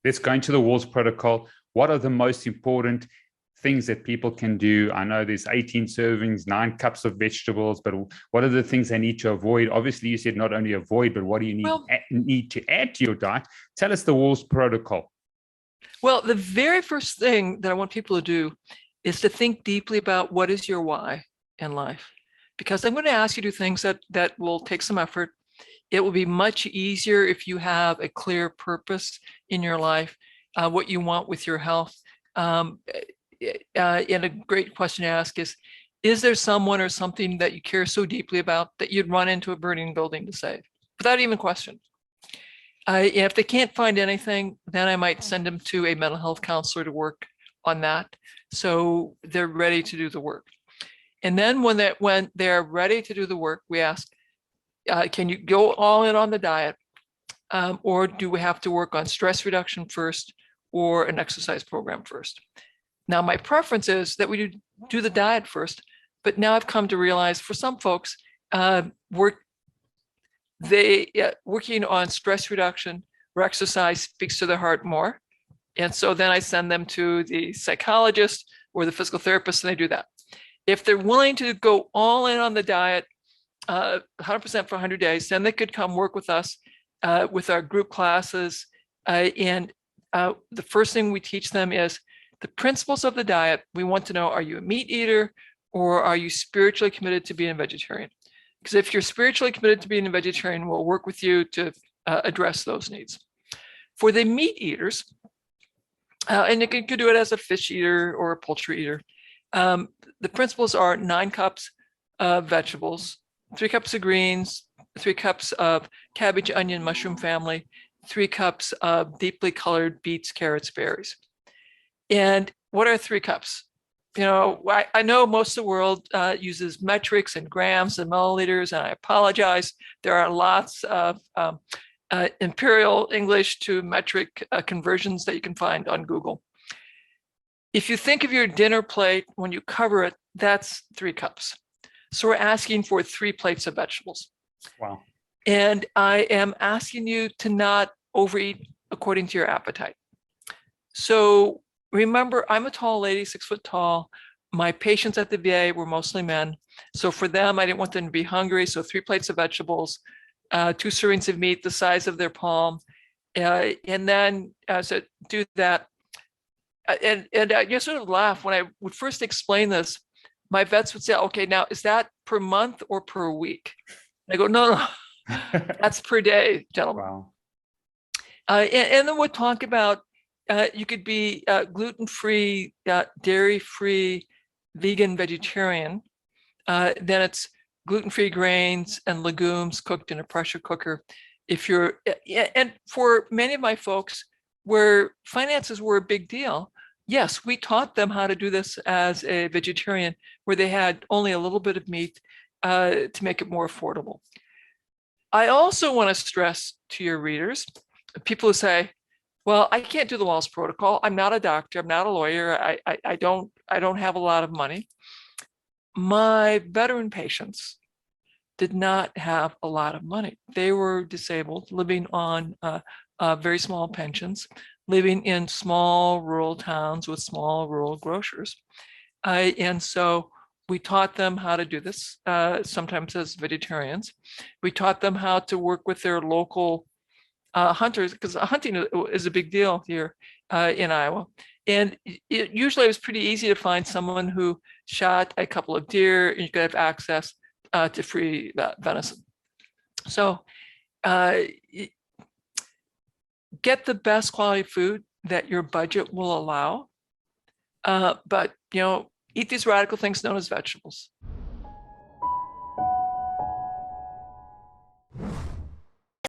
let's go into the Wahls protocol. What are the most important things that people can do? I know there's 18 servings, 9 cups of vegetables, but what are the things they need to avoid? Obviously, you said not only avoid, but what do you need to add to your diet? Tell us the Wahls protocol. Well, the very first thing that I want people to do is to think deeply about what is your why in life. Because I'm going to ask you to do things that will take some effort. It will be much easier if you have a clear purpose in your life, what you want with your health. And a great question to ask is there someone or something that you care so deeply about that you'd run into a burning building to save? Without even question. If they can't find anything, then I might send them to a mental health counselor to work on that, so they're ready to do the work. And then when they're ready to do the work, we ask, can you go all in on the diet, or do we have to work on stress reduction first or an exercise program first? Now, my preference is that we do the diet first, but now I've come to realize for some folks, working on stress reduction or exercise speaks to their heart more. And so then I send them to the psychologist or the physical therapist, and they do that. If they're willing to go all in on the diet, 100% for 100 days, then they could come work with us with our group classes. And the first thing we teach them is the principles of the diet. We want to know, are you a meat eater or are you spiritually committed to being a vegetarian? Because if you're spiritually committed to being a vegetarian, we'll work with you to address those needs. For the meat eaters, and you could do it as a fish eater or a poultry eater, the principles are 9 cups of vegetables, 3 cups of greens, 3 cups of cabbage, onion, mushroom family, 3 cups of deeply colored beets, carrots, berries. And what are 3 cups? You know, I know most of the world uses metrics and grams and milliliters, and I apologize. There are lots of imperial English to metric conversions that you can find on Google. If you think of your dinner plate, when you cover it, that's 3 cups. So we're asking for 3 plates of vegetables. Wow. And I am asking you to not overeat according to your appetite. So remember, I'm a tall lady, 6 foot tall. My patients at the VA were mostly men. So for them, I didn't want them to be hungry. So 3 plates of vegetables, 2 servings of meat the size of their palm. And then so do that. And I just sort of laugh when I would first explain this. My vets would say, okay, now is that per month or per week? And I go, no, that's per day, gentlemen. Wow. And then we'll talk about, you could be gluten-free, dairy-free, vegan, vegetarian. Then it's gluten-free grains and legumes cooked in a pressure cooker. And for many of my folks where finances were a big deal, yes, we taught them how to do this as a vegetarian, where they had only a little bit of meat to make it more affordable. I also want to stress to your readers, people who say, well, I can't do the Wahls protocol. I'm not a doctor. I'm not a lawyer. I don't have a lot of money. My veteran patients did not have a lot of money. They were disabled, living on very small pensions, living in small rural towns with small rural grocers. And so we taught them how to do this, sometimes as vegetarians. We taught them how to work with their local hunters, because hunting is a big deal here in Iowa. And usually it was pretty easy to find someone who shot a couple of deer, and you could have access to free venison. So get the best quality food that your budget will allow, but eat these radical things known as vegetables.